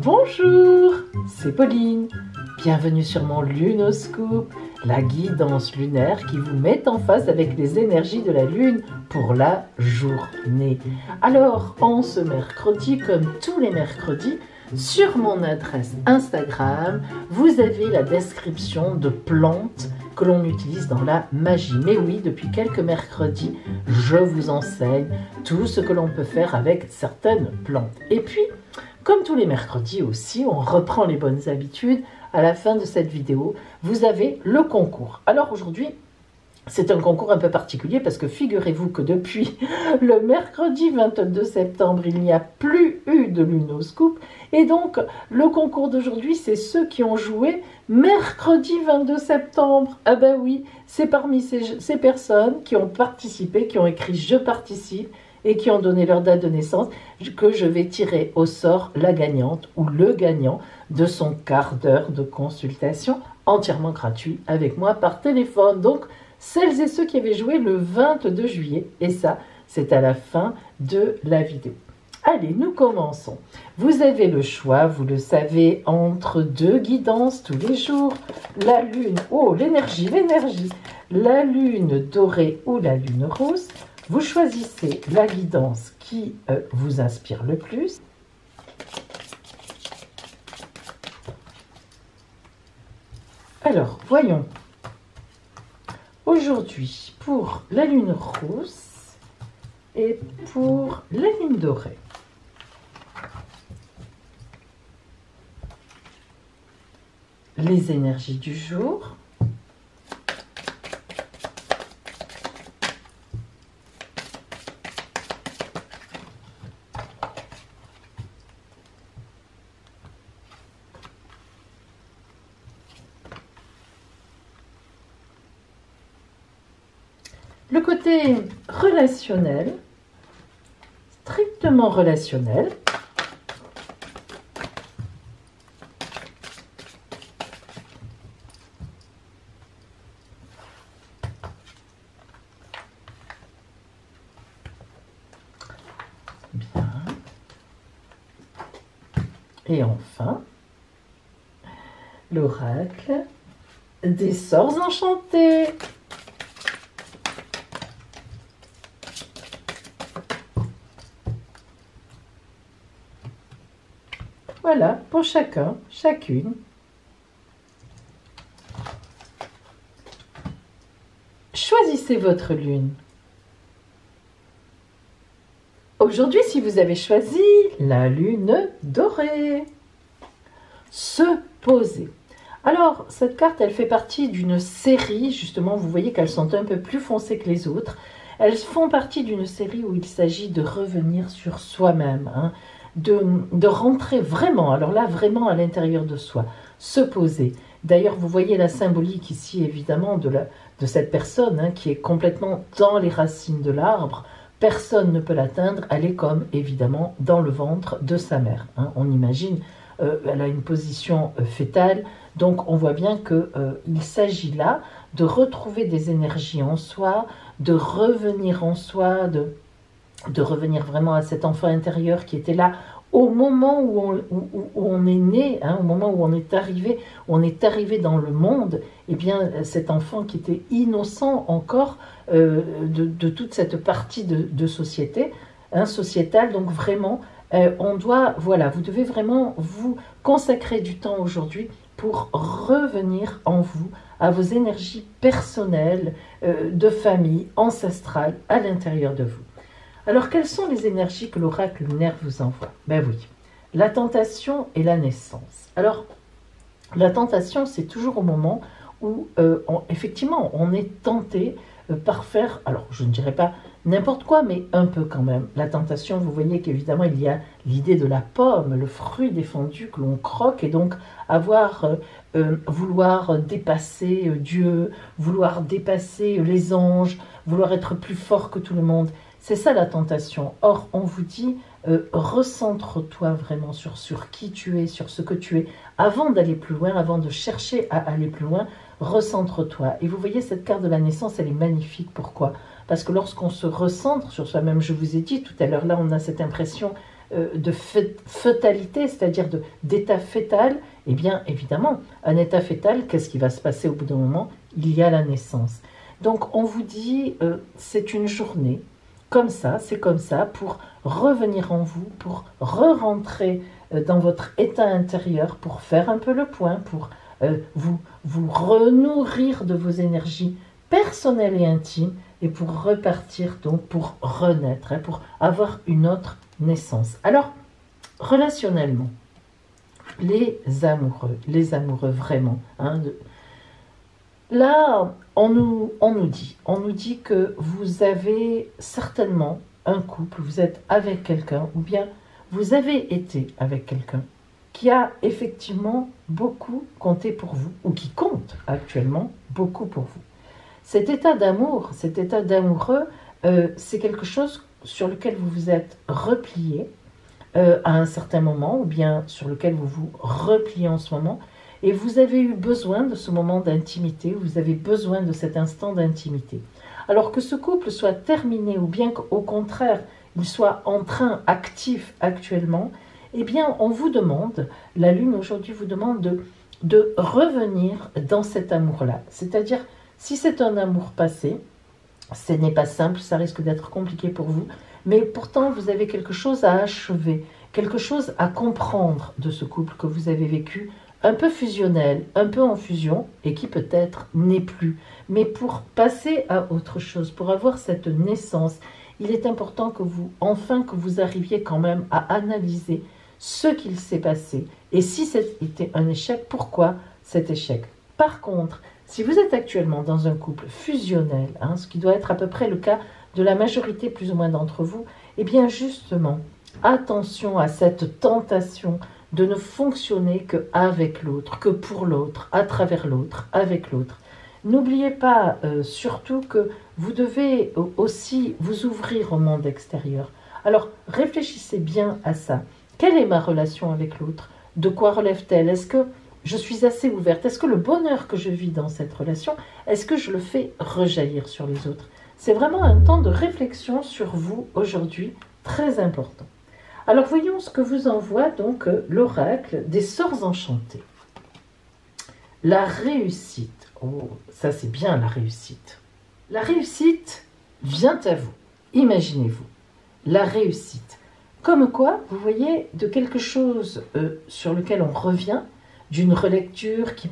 Bonjour, c'est Pauline. Bienvenue sur mon Lunoscope, la guidance lunaire qui vous met en phase avec les énergies de la Lune pour la journée. Alors, en ce mercredi, comme tous les mercredis, sur mon adresse Instagram, vous avez la description de plantes que l'on utilise dans la magie. Mais oui, depuis quelques mercredis, je vous enseigne tout ce que l'on peut faire avec certaines plantes. Et puis, comme tous les mercredis aussi, on reprend les bonnes habitudes. À la fin de cette vidéo, vous avez le concours. Alors aujourd'hui, c'est un concours un peu particulier parce que figurez-vous que depuis le mercredi 22 septembre, il n'y a plus eu de Lunoscope. Et donc, le concours d'aujourd'hui, c'est ceux qui ont joué mercredi 22 septembre. Ah ben oui, c'est parmi ces personnes qui ont participé, qui ont écrit « Je participe » et qui ont donné leur date de naissance, que je vais tirer au sort la gagnante ou le gagnant de son quart d'heure de consultation entièrement gratuit avec moi par téléphone. Donc, celles et ceux qui avaient joué le 22 juillet, et ça, c'est à la fin de la vidéo. Allez, nous commençons. Vous avez le choix, vous le savez, entre deux guidances tous les jours. La lune, oh l'énergie, la lune dorée ou la lune rose. Vous choisissez la guidance qui vous inspire le plus. Alors, voyons. Aujourd'hui, pour la lune rose et pour la lune dorée. Les énergies du jour. Le côté relationnel, strictement relationnel. Bien. Et enfin, l'oracle des sorts enchantés. Voilà, pour chacun, chacune. Choisissez votre lune. Aujourd'hui, si vous avez choisi la lune dorée, se poser. Alors, cette carte, elle fait partie d'une série, justement, vous voyez qu'elles sont un peu plus foncées que les autres. Elles font partie d'une série où il s'agit de revenir sur soi-même, hein, de rentrer vraiment, alors là, vraiment à l'intérieur de soi, se poser. D'ailleurs, vous voyez la symbolique ici, évidemment, de cette personne hein, qui est complètement dans les racines de l'arbre. Personne ne peut l'atteindre, elle est comme, évidemment, dans le ventre de sa mère. Hein. On imagine, elle a une position fétale, donc on voit bien qu'il s'agit là de retrouver des énergies en soi, de revenir en soi, de revenir vraiment à cet enfant intérieur qui était là au moment où on est né, hein, au moment où on est arrivé dans le monde, et bien cet enfant qui était innocent encore de toute cette partie de société, hein, sociétale, donc vraiment, on doit, voilà, vous devez vraiment vous consacrer du temps aujourd'hui pour revenir en vous, à vos énergies personnelles, de famille, ancestrales, à l'intérieur de vous. Alors, quelles sont les énergies que l'oracle lunaire vous envoie? Ben oui, la tentation et la naissance. Alors, la tentation, c'est toujours au moment où, effectivement, on est tenté par faire, alors je ne dirais pas n'importe quoi, mais un peu quand même. La tentation, vous voyez qu'évidemment, il y a l'idée de la pomme, le fruit défendu que l'on croque, et donc vouloir dépasser Dieu, vouloir dépasser les anges, vouloir être plus fort que tout le monde. C'est ça la tentation. Or, on vous dit, recentre-toi vraiment sur qui tu es, sur ce que tu es. Avant d'aller plus loin, avant de chercher à aller plus loin, recentre-toi. Et vous voyez, cette carte de la naissance, elle est magnifique. Pourquoi? parce que lorsqu'on se recentre sur soi-même, je vous ai dit tout à l'heure, là on a cette impression de fœtalité, c'est-à-dire d'état fœtal. Eh bien évidemment, un état fœtal, qu'est-ce qui va se passer au bout d'un moment? Il y a la naissance. Donc on vous dit, c'est une journée, comme ça, c'est comme ça, pour revenir en vous, pour re-rentrer dans votre état intérieur, pour faire un peu le point, pour vous renourrir de vos énergies personnelles et intimes, et pour repartir, donc pour renaître, pour avoir une autre naissance. Alors, relationnellement, les amoureux vraiment, là, on nous dit que vous avez certainement un couple, vous êtes avec quelqu'un, ou bien vous avez été avec quelqu'un qui a effectivement beaucoup compté pour vous, ou qui compte actuellement beaucoup pour vous. Cet état d'amour, cet état d'amoureux, c'est quelque chose sur lequel vous vous êtes replié à un certain moment, ou bien sur lequel vous vous repliez en ce moment, et vous avez eu besoin de ce moment d'intimité, vous avez besoin de cet instant d'intimité. Alors que ce couple soit terminé, ou bien qu'au contraire, il soit en train, actif actuellement, eh bien, on vous demande, la Lune aujourd'hui vous demande de revenir dans cet amour-là. C'est-à-dire, si c'est un amour passé, ce n'est pas simple, ça risque d'être compliqué pour vous, mais pourtant vous avez quelque chose à achever, quelque chose à comprendre de ce couple que vous avez vécu, un peu fusionnel, un peu en fusion, et qui peut-être n'est plus. Mais pour passer à autre chose, pour avoir cette naissance, il est important que vous arriviez quand même à analyser ce qu'il s'est passé. Et si c'était un échec, pourquoi cet échec? Par contre, si vous êtes actuellement dans un couple fusionnel, ce qui doit être à peu près le cas de la majorité plus ou moins d'entre vous, eh bien justement, attention à cette tentation de ne fonctionner qu'avec l'autre, que pour l'autre, à travers l'autre, avec l'autre. N'oubliez pas surtout que vous devez aussi vous ouvrir au monde extérieur. Alors réfléchissez bien à ça. Quelle est ma relation avec l'autre? De quoi relève-t-elle? Est-ce que je suis assez ouverte? Est-ce que le bonheur que je vis dans cette relation, est-ce que je le fais rejaillir sur les autres? C'est vraiment un temps de réflexion sur vous aujourd'hui, très important. Alors voyons ce que vous envoie donc l'oracle des sorts enchantés. La réussite. Oh, ça c'est bien la réussite. La réussite vient à vous. Imaginez-vous. La réussite. Comme quoi, vous voyez, de quelque chose sur lequel on revient, d'une relecture qui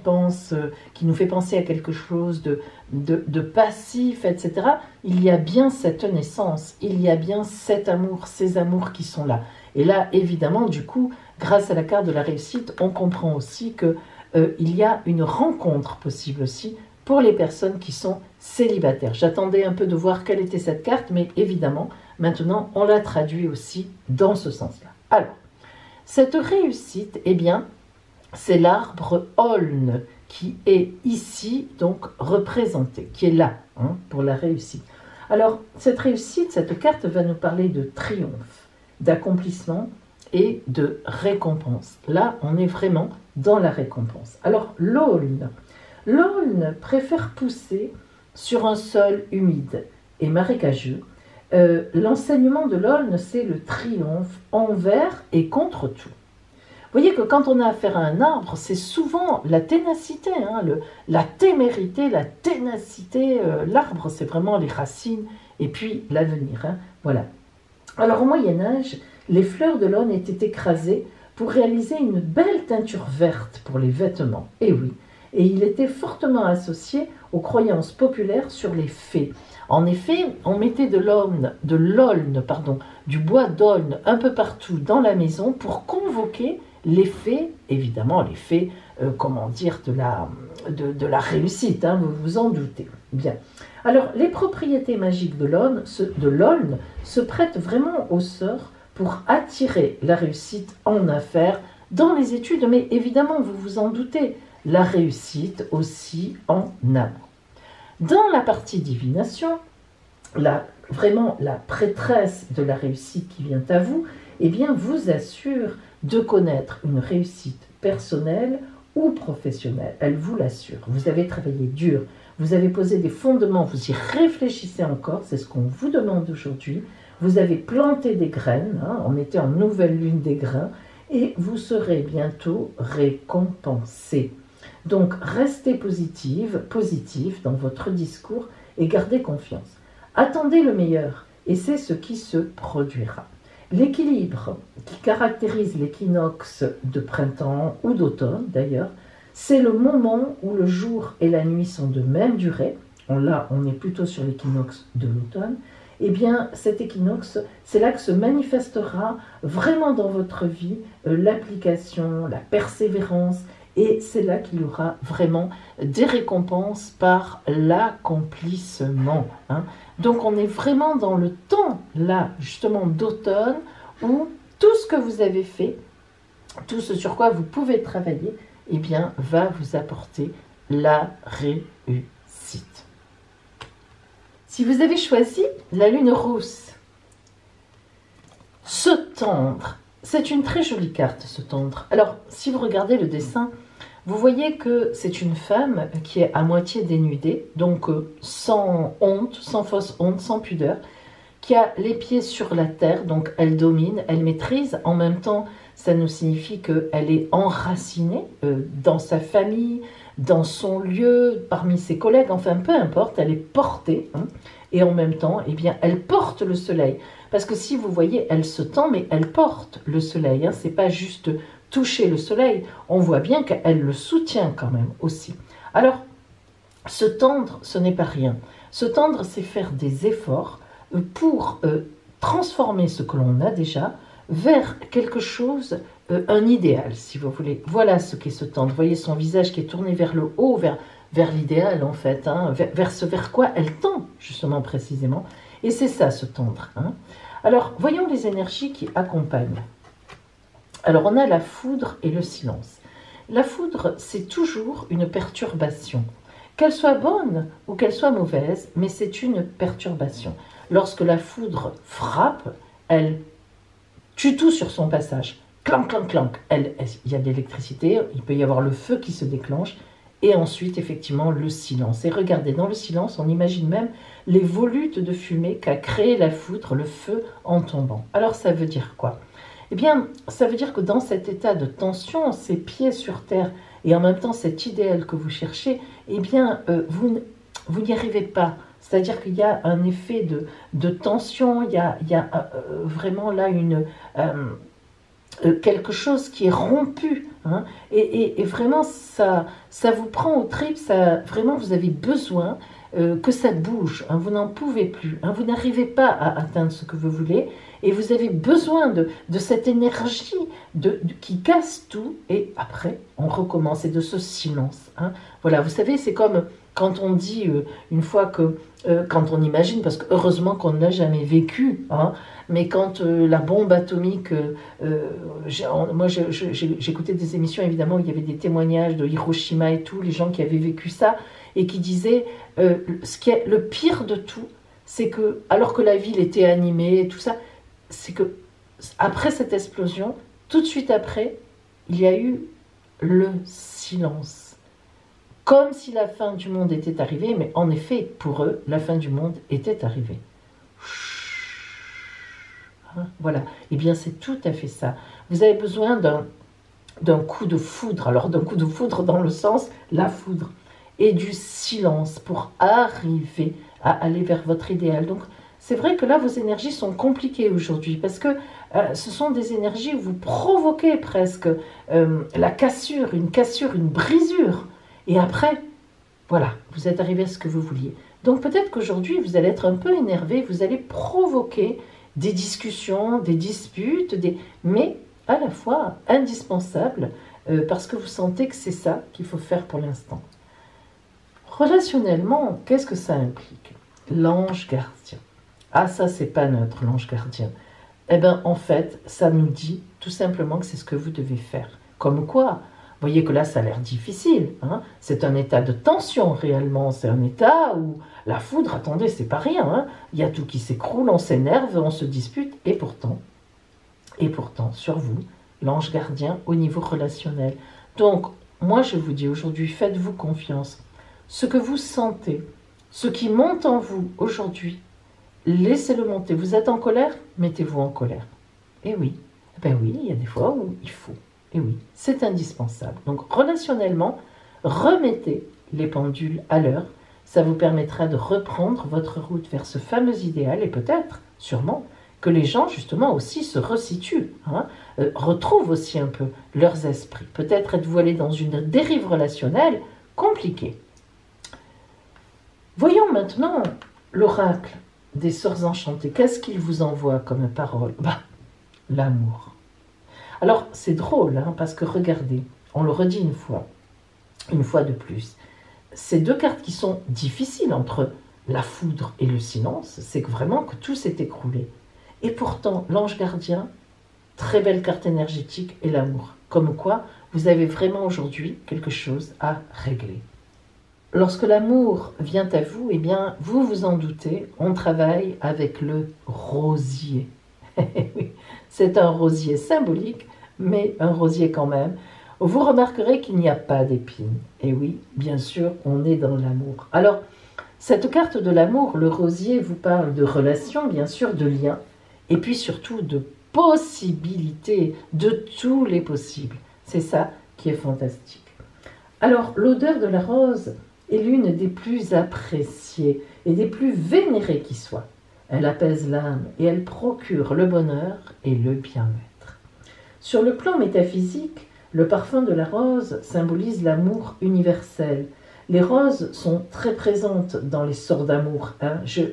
nous fait penser à quelque chose de passif, etc. Il y a bien cette naissance, il y a bien cet amour, ces amours qui sont là. Et là, évidemment, du coup, grâce à la carte de la réussite, on comprend aussi que il y a une rencontre possible aussi pour les personnes qui sont célibataires. J'attendais un peu de voir quelle était cette carte, mais évidemment, maintenant, on la traduit aussi dans ce sens-là. Alors, cette réussite, eh bien, c'est l'arbre aulne qui est ici, donc, représenté, qui est là, pour la réussite. Alors, cette réussite, cette carte va nous parler de triomphe, d'accomplissement et de récompense. Là, on est vraiment dans la récompense. Alors, l'aulne préfère pousser sur un sol humide et marécageux. L'enseignement de l'aulne, c'est le triomphe envers et contre tout. Vous voyez que quand on a affaire à un arbre, c'est souvent la ténacité, la témérité, la ténacité. L'arbre, c'est vraiment les racines et puis l'avenir. Voilà. Alors au Moyen-Âge, les fleurs de l'aulne étaient écrasées pour réaliser une belle teinture verte pour les vêtements. Et oui, et il était fortement associé aux croyances populaires sur les fées. En effet, on mettait de l'aulne, du bois d'aulne un peu partout dans la maison pour convoquer les fées, évidemment les fées, de la réussite, vous vous en doutez. Bien. Alors, les propriétés magiques de l'aulne se prêtent vraiment au sort pour attirer la réussite en affaires, dans les études, mais évidemment, vous vous en doutez, la réussite aussi en amour. Dans la partie divination, vraiment la prêtresse de la réussite qui vient à vous, eh bien, vous assure de connaître une réussite personnelle ou professionnelle. Elle vous l'assure. Vous avez travaillé dur, vous avez posé des fondements, vous y réfléchissez encore, c'est ce qu'on vous demande aujourd'hui. Vous avez planté des graines, hein, on était en nouvelle lune des grains, et vous serez bientôt récompensé. Donc, restez positif dans votre discours et gardez confiance. Attendez le meilleur, et c'est ce qui se produira. L'équilibre qui caractérise l'équinoxe de printemps ou d'automne d'ailleurs, c'est le moment où le jour et la nuit sont de même durée. Là, on est plutôt sur l'équinoxe de l'automne. Eh bien, cet équinoxe, c'est là que se manifestera vraiment dans votre vie l'application, la persévérance, et c'est là qu'il y aura vraiment des récompenses par l'accomplissement. Hein. Donc, on est vraiment dans le temps, là, justement, d'automne, où tout ce que vous avez fait, tout ce sur quoi vous pouvez travailler, eh bien, va vous apporter la réussite. Si vous avez choisi la lune rousse, se tendre, c'est une très jolie carte, se tendre. Alors, si vous regardez le dessin, vous voyez que c'est une femme qui est à moitié dénudée, donc sans honte, sans fausse honte, sans pudeur, qui a les pieds sur la terre, donc elle domine, elle maîtrise. En même temps, ça nous signifie qu'elle est enracinée dans sa famille, dans son lieu, parmi ses collègues, enfin peu importe, elle est portée. Hein, et en même temps, eh bien, elle porte le soleil. Parce que si vous voyez, elle se tend, mais elle porte le soleil. Hein, c'est pas juste toucher le soleil. On voit bien qu'elle le soutient quand même aussi. Alors, se tendre, ce n'est pas rien. Se tendre, c'est faire des efforts pour transformer ce que l'on a déjà vers quelque chose, un idéal, si vous voulez. Voilà ce qu'est se tendre. Vous voyez son visage qui est tourné vers le haut, vers l'idéal en fait, hein, vers ce vers quoi elle tend, justement, précisément. Et c'est ça, se tendre. Hein. Alors, voyons les énergies qui accompagnent. Alors, on a la foudre et le silence. La foudre, c'est toujours une perturbation. Qu'elle soit bonne ou qu'elle soit mauvaise, mais c'est une perturbation. Lorsque la foudre frappe, elle tue tout sur son passage. Clank, clank, clank. Il y a de l'électricité, il peut y avoir le feu qui se déclenche, et ensuite, effectivement, le silence. Et regardez, dans le silence, on imagine même les volutes de fumée qu'a créé la foudre, le feu en tombant. Alors, ça veut dire quoi? Eh bien, ça veut dire que dans cet état de tension, ces pieds sur terre, et en même temps cet idéal que vous cherchez, eh bien, vous n'y arrivez pas. C'est-à-dire qu'il y a un effet de tension, il y a vraiment là quelque chose qui est rompu. Hein, et vraiment, ça vous prend aux tripes, vraiment, vous avez besoin que ça bouge. Hein, vous n'en pouvez plus. Hein, vous n'arrivez pas à atteindre ce que vous voulez. Et vous avez besoin de cette énergie qui casse tout. Et après, on recommence. Et de ce silence. Hein. Voilà, vous savez, c'est comme quand on dit, une fois que, quand on imagine, parce que heureusement qu'on ne l'a jamais vécu, hein, mais quand la bombe atomique, moi j'écoutais des émissions évidemment où il y avait des témoignages de Hiroshima et tout, les gens qui avaient vécu ça, et qui disaient, ce qui est le pire de tout, c'est que, alors que la ville était animée, tout ça, c'est que après cette explosion, tout de suite après, il y a eu le silence. Comme si la fin du monde était arrivée, mais en effet, pour eux, la fin du monde était arrivée. Hein, voilà. Eh bien, c'est tout à fait ça. Vous avez besoin d'un coup de foudre, alors d'un coup de foudre dans le sens, la foudre, et du silence pour arriver à aller vers votre idéal. Donc, c'est vrai que là, vos énergies sont compliquées aujourd'hui, parce que ce sont des énergies où vous provoquez presque la cassure, une brisure. Et après, voilà, vous êtes arrivé à ce que vous vouliez. Donc peut-être qu'aujourd'hui, vous allez être un peu énervé, vous allez provoquer des discussions, des disputes, mais à la fois indispensables, parce que vous sentez que c'est ça qu'il faut faire pour l'instant. Relationnellement, qu'est-ce que ça implique? L'ange gardien. Ah, ça, c'est pas neutre, l'ange gardien. Eh bien, en fait, ça nous dit tout simplement que c'est ce que vous devez faire. Comme quoi, vous voyez que là, ça a l'air difficile. Hein, c'est un état de tension, réellement. C'est un état où la foudre, attendez, c'est pas rien. Hein, il y a tout qui s'écroule, on s'énerve, on se dispute. Et pourtant, sur vous, l'ange gardien au niveau relationnel. Donc, moi, je vous dis aujourd'hui, faites-vous confiance. ce que vous sentez, ce qui monte en vous aujourd'hui, laissez-le monter. Vous êtes en colère? Mettez-vous en colère. Et oui, ben oui, il y a des fois où il faut. Et oui, c'est indispensable. Donc relationnellement, remettez les pendules à l'heure. Ça vous permettra de reprendre votre route vers ce fameux idéal et peut-être, sûrement, que les gens justement aussi se resituent, retrouvent aussi un peu leurs esprits. Peut-être êtes-vous allé dans une dérive relationnelle compliquée. Voyons maintenant l'oracle des sœurs enchantées. Qu'est-ce qu'il vous envoie comme parole? L'amour. Alors c'est drôle, parce que regardez, on le redit une fois de plus. Ces deux cartes qui sont difficiles entre la foudre et le silence, c'est que vraiment que tout s'est écroulé. Et pourtant, l'ange gardien, très belle carte énergétique, et l'amour. Comme quoi, vous avez vraiment aujourd'hui quelque chose à régler. Lorsque l'amour vient à vous, eh bien, vous vous en doutez, on travaille avec le rosier. C'est un rosier symbolique, mais un rosier quand même. Vous remarquerez qu'il n'y a pas d'épines. Et oui, bien sûr, on est dans l'amour. Alors, cette carte de l'amour, le rosier, vous parle de relations, bien sûr, de liens, et puis surtout de possibilités, de tous les possibles. C'est ça qui est fantastique. Alors, l'odeur de la rose est l'une des plus appréciées et des plus vénérées qui soient. Elle apaise l'âme et elle procure le bonheur et le bien-être. Sur le plan métaphysique, le parfum de la rose symbolise l'amour universel. Les roses sont très présentes dans les sorts d'amour.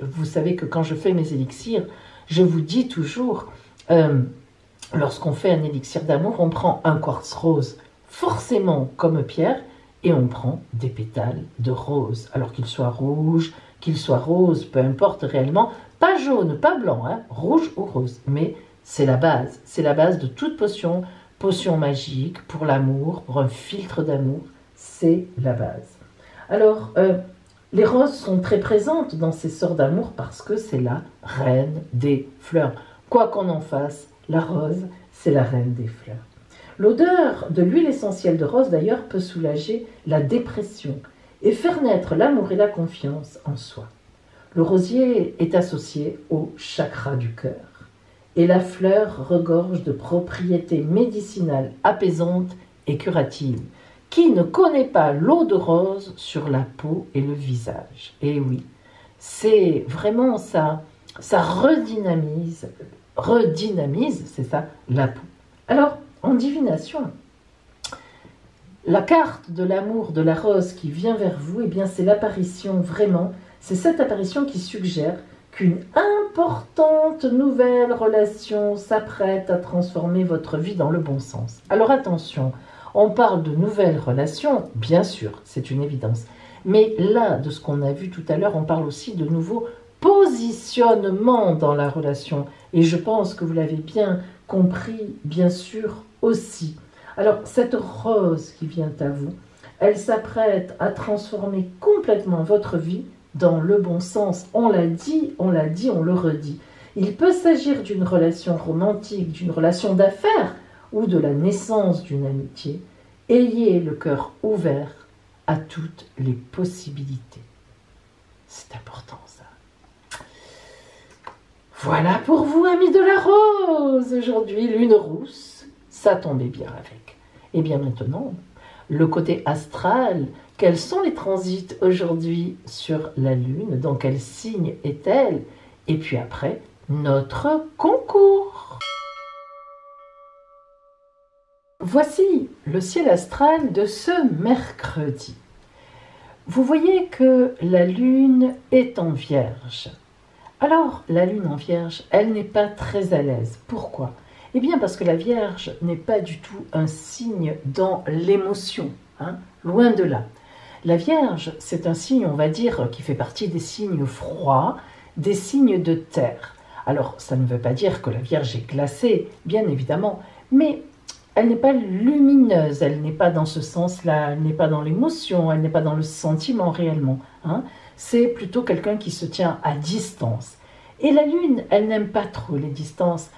Vous savez que quand je fais mes élixirs, je vous dis toujours, lorsqu'on fait un élixir d'amour, on prend un quartz rose, forcément comme pierre, et on prend des pétales de rose. Alors qu'il soit rouge, qu'il soit rose, peu importe réellement, pas jaune, pas blanc, rouge ou rose. Mais c'est la base de toute potion. Potion magique pour l'amour, pour un filtre d'amour, c'est la base. Alors, les roses sont très présentes dans ces sorts d'amour parce que c'est la reine des fleurs. Quoi qu'on en fasse, la rose, c'est la reine des fleurs. L'odeur de l'huile essentielle de rose, d'ailleurs, peut soulager la dépression et faire naître l'amour et la confiance en soi. Le rosier est associé au chakra du cœur. Et la fleur regorge de propriétés médicinales apaisantes et curatives. Qui ne connaît pas l'eau de rose sur la peau et le visage? Et oui, c'est vraiment ça redynamise, c'est ça, la peau. Alors, en divination, la carte de l'amour de la rose qui vient vers vous, eh bien c'est l'apparition vraiment, c'est cette apparition qui suggère qu'une importante nouvelle relation s'apprête à transformer votre vie dans le bon sens. Alors attention, on parle de nouvelles relations, bien sûr, c'est une évidence. Mais là, de ce qu'on a vu tout à l'heure, on parle aussi de nouveaux positionnements dans la relation. Et je pense que vous l'avez bien compris, bien sûr, aussi. Alors, cette rose qui vient à vous, elle s'apprête à transformer complètement votre vie dans le bon sens. On l'a dit, on le redit. Il peut s'agir d'une relation romantique, d'une relation d'affaires ou de la naissance d'une amitié. Ayez le cœur ouvert à toutes les possibilités. C'est important ça. Voilà pour vous, amis de la rose. Aujourd'hui, lune rousse, ça tombait bien avec. Et bien maintenant, le côté astral. Quels sont les transits aujourd'hui sur la Lune? Dans quel signe est-elle? Et puis après, notre concours. Voici le ciel astral de ce mercredi. Vous voyez que la Lune est en Vierge. Alors, la Lune en Vierge, elle n'est pas très à l'aise. Pourquoi? Eh bien parce que la Vierge n'est pas du tout un signe dans l'émotion, loin de là. La Vierge, c'est un signe, on va dire, qui fait partie des signes froids, des signes de terre. Alors, ça ne veut pas dire que la Vierge est glacée, bien évidemment, mais elle n'est pas lumineuse, elle n'est pas dans ce sens-là, elle n'est pas dans l'émotion, elle n'est pas dans le sentiment réellement. C'est plutôt quelqu'un qui se tient à distance. Et la Lune, elle n'aime pas trop les distances,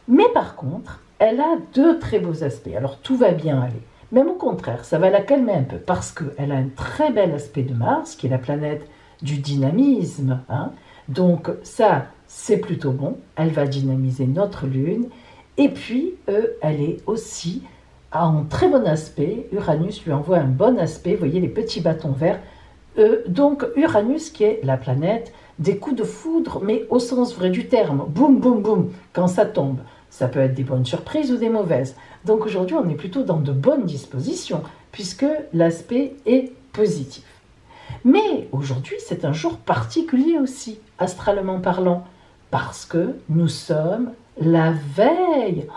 mais par contre, elle a deux très beaux aspects. Alors, tout va bien aller. Même au contraire, ça va la calmer un peu parce qu'elle a un très bel aspect de Mars, qui est la planète du dynamisme. Hein. Donc ça, c'est plutôt bon. Elle va dynamiser notre Lune. Et puis, elle est aussi en très bon aspect. Uranus lui envoie un bon aspect. Vous voyez les petits bâtons verts. Donc Uranus qui est la planète des coups de foudre, mais au sens vrai du terme. Boum, boum, boum, quand ça tombe. Ça peut être des bonnes surprises ou des mauvaises. Donc aujourd'hui, on est plutôt dans de bonnes dispositions, puisque l'aspect est positif. Mais aujourd'hui, c'est un jour particulier aussi, astralement parlant, parce que nous sommes la veille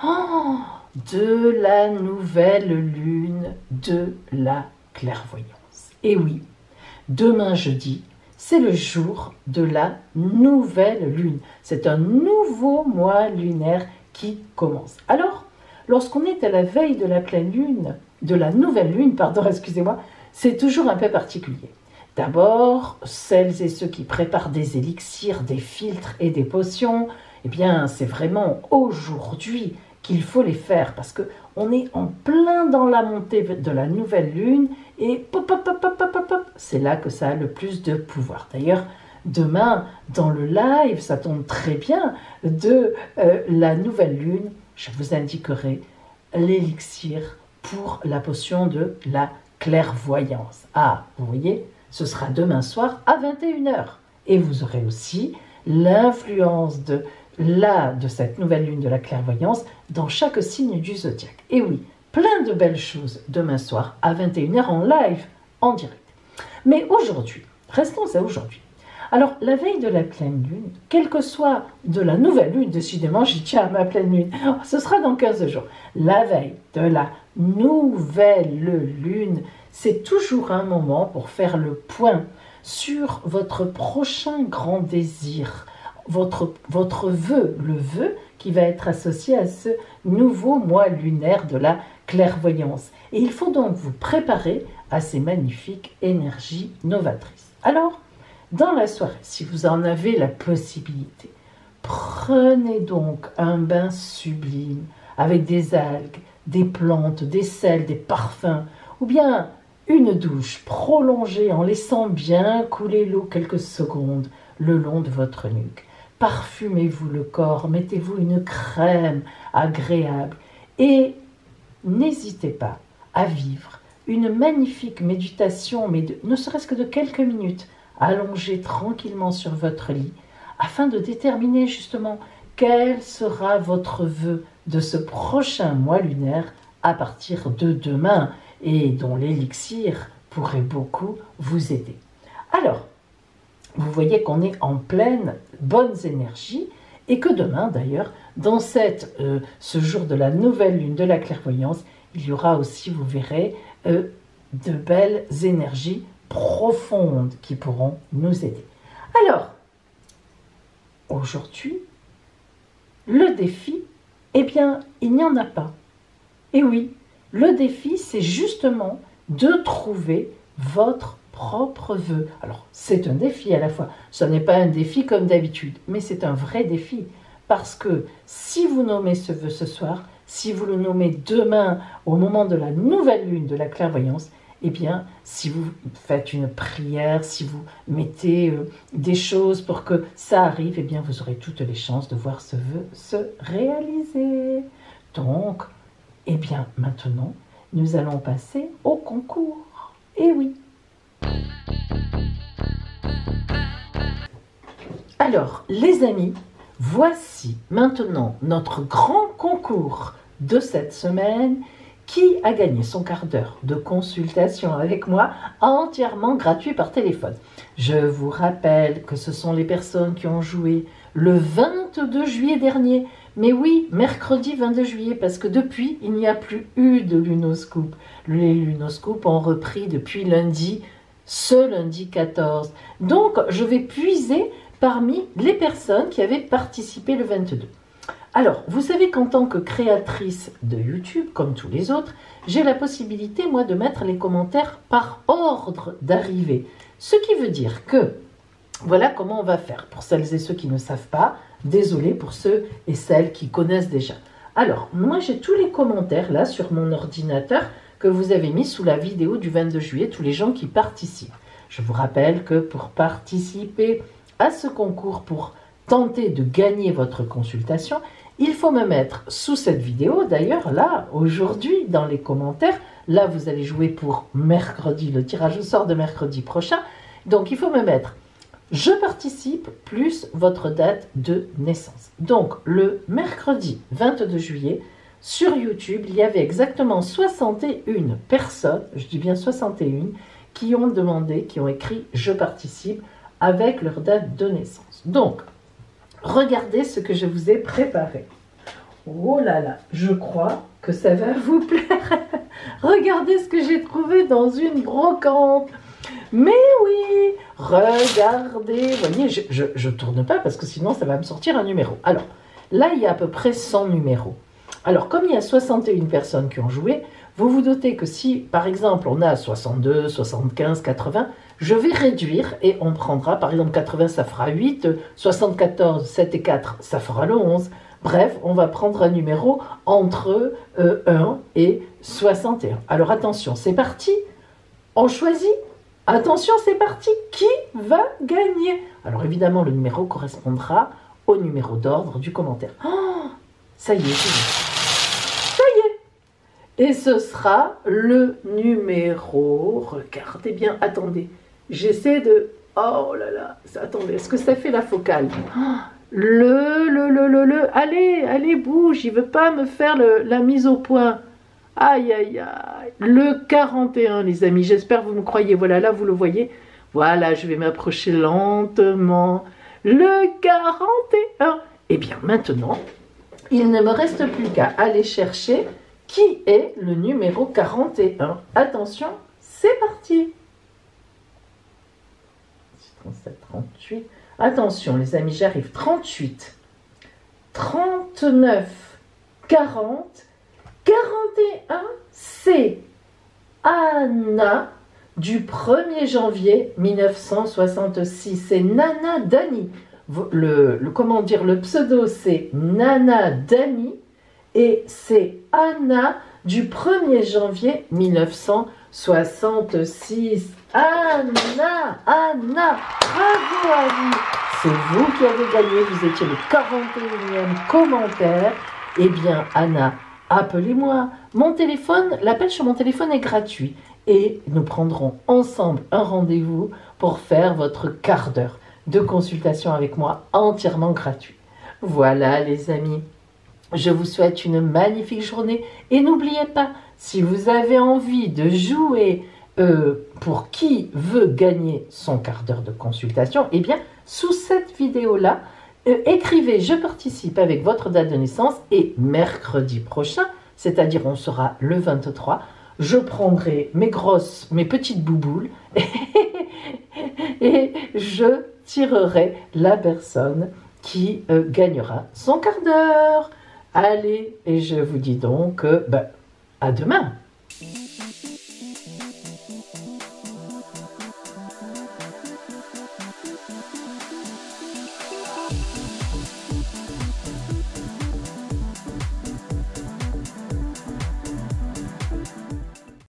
de la nouvelle lune de la clairvoyance. Et oui, demain jeudi, c'est le jour de la nouvelle lune. C'est un nouveau mois lunaire qui commence. Alors, lorsqu'on est à la veille de la pleine lune, de la nouvelle lune, pardon, excusez-moi, c'est toujours un peu particulier. D'abord, celles et ceux qui préparent des élixirs, des filtres et des potions, eh bien, c'est vraiment aujourd'hui qu'il faut les faire parce qu'on est en plein dans la montée de la nouvelle lune et pop, pop, pop, pop, pop, pop, c'est là que ça a le plus de pouvoir. D'ailleurs, demain, dans le live, ça tombe très bien, de la nouvelle lune, je vous indiquerai l'élixir pour la potion de la clairvoyance. Ah, vous voyez, ce sera demain soir à 21h. Et vous aurez aussi l'influence de cette nouvelle lune de la clairvoyance dans chaque signe du zodiaque. Et oui, plein de belles choses demain soir à 21h en live, en direct. Mais aujourd'hui, restons à aujourd'hui. Alors, la veille de la pleine lune, quelle que soit de la nouvelle lune, décidément, j'y tiens à ma pleine lune, ce sera dans 15 jours. La veille de la nouvelle lune, c'est toujours un moment pour faire le point sur votre prochain grand désir, votre vœu, le vœu qui va être associé à ce nouveau mois lunaire de la clairvoyance. Et il faut donc vous préparer à ces magnifiques énergies novatrices. Alors, dans la soirée, si vous en avez la possibilité, prenez donc un bain sublime avec des algues, des plantes, des sels, des parfums, ou bien une douche prolongée en laissant bien couler l'eau quelques secondes le long de votre nuque. Parfumez-vous le corps, mettez-vous une crème agréable et n'hésitez pas à vivre une magnifique méditation, mais ne serait-ce que de quelques minutes, allongé tranquillement sur votre lit, afin de déterminer justement quel sera votre vœu de ce prochain mois lunaire à partir de demain, et dont l'élixir pourrait beaucoup vous aider. Alors, vous voyez qu'on est en pleine bonnes énergies, et que demain d'ailleurs, dans ce jour de la nouvelle lune de la clairvoyance, il y aura aussi, vous verrez, de belles énergies profondes qui pourront nous aider. Alors, aujourd'hui, le défi, eh bien, il n'y en a pas. Et oui, le défi, c'est justement de trouver votre propre vœu. Alors, c'est un défi à la fois. Ce n'est pas un défi comme d'habitude, mais c'est un vrai défi. Parce que si vous nommez ce vœu ce soir, si vous le nommez demain, au moment de la nouvelle lune de la clairvoyance, eh bien, si vous faites une prière, si vous mettez des choses pour que ça arrive, eh bien, vous aurez toutes les chances de voir ce vœu se réaliser. Donc, eh bien, maintenant, nous allons passer au concours. Eh oui. Alors, les amis, voici maintenant notre grand concours de cette semaine. Qui a gagné son quart d'heure de consultation avec moi entièrement gratuit par téléphone? Je vous rappelle que ce sont les personnes qui ont joué le 22 juillet dernier. Mais oui, mercredi 22 juillet, parce que depuis, il n'y a plus eu de Lunoscoop. Les Lunoscoop ont repris depuis lundi, ce lundi 14. Donc, je vais puiser parmi les personnes qui avaient participé le 22. Alors, vous savez qu'en tant que créatrice de YouTube, comme tous les autres, j'ai la possibilité, moi, de mettre les commentaires par ordre d'arrivée. Ce qui veut dire que, voilà comment on va faire. Pour celles et ceux qui ne savent pas, désolé pour ceux et celles qui connaissent déjà. Alors, moi, j'ai tous les commentaires, là, sur mon ordinateur, que vous avez mis sous la vidéo du 22 juillet, tous les gens qui participent. Je vous rappelle que pour participer à ce concours, pour tenter de gagner votre consultation, il faut me mettre sous cette vidéo, d'ailleurs là, aujourd'hui, dans les commentaires, là vous allez jouer pour mercredi, le tirage au sort de mercredi prochain, donc il faut me mettre « Je participe » plus votre date de naissance. Donc le mercredi 22 juillet, sur YouTube, il y avait exactement 61 personnes, je dis bien 61, qui ont demandé, qui ont écrit « Je participe » avec leur date de naissance. Donc, regardez ce que je vous ai préparé. Oh là là, je crois que ça va vous plaire. Regardez ce que j'ai trouvé dans une brocante. Mais oui, regardez. Vous voyez, je ne tourne pas parce que sinon ça va me sortir un numéro. Alors, là, il y a à peu près 100 numéros. Alors, comme il y a 61 personnes qui ont joué, vous vous doutez que si, par exemple, on a 62, 75, 80, je vais réduire et on prendra, par exemple, 80, ça fera 8, 74, 7 et 4, ça fera le 11. Bref, on va prendre un numéro entre 1 et 61. Alors, attention, c'est parti. On choisit. Attention, c'est parti. Qui va gagner? Alors, évidemment, le numéro correspondra au numéro d'ordre du commentaire. Oh, ça y est, ça y est. Et ce sera le numéro... Regardez bien, attendez. J'essaie de... Oh là là, attendez, est-ce que ça fait la focale? Allez, bouge, il veut pas me faire la mise au point. Aïe, aïe, aïe. Le 41, les amis, j'espère que vous me croyez. Voilà, là, vous le voyez. Voilà, je vais m'approcher lentement. Le 41. Eh bien, maintenant, il ne me reste plus qu'à aller chercher qui est le numéro 41. Attention, c'est parti. 37, 38. Attention, les amis, j'arrive. 38, 39, 40, 41, c'est Anna du 1er janvier 1966. C'est Nana Dani. Comment dire, le pseudo, c'est Nana Dani. Et c'est Anna du 1er janvier 1966. Anna, bravo à vous. C'est vous qui avez gagné, vous étiez le 41e commentaire. Eh bien, Anna, appelez-moi. Mon téléphone, l'appel sur mon téléphone est gratuit. Et nous prendrons ensemble un rendez-vous pour faire votre quart d'heure de consultation avec moi entièrement gratuit. Voilà les amis, je vous souhaite une magnifique journée. Et n'oubliez pas, si vous avez envie de jouer pour qui veut gagner son quart d'heure de consultation, eh bien, sous cette vidéo-là, écrivez « Je participe » avec votre date de naissance et mercredi prochain, c'est-à-dire on sera le 23, je prendrai mes petites bouboules et je tirerai la personne qui gagnera son quart d'heure. Allez, et je vous dis donc à demain.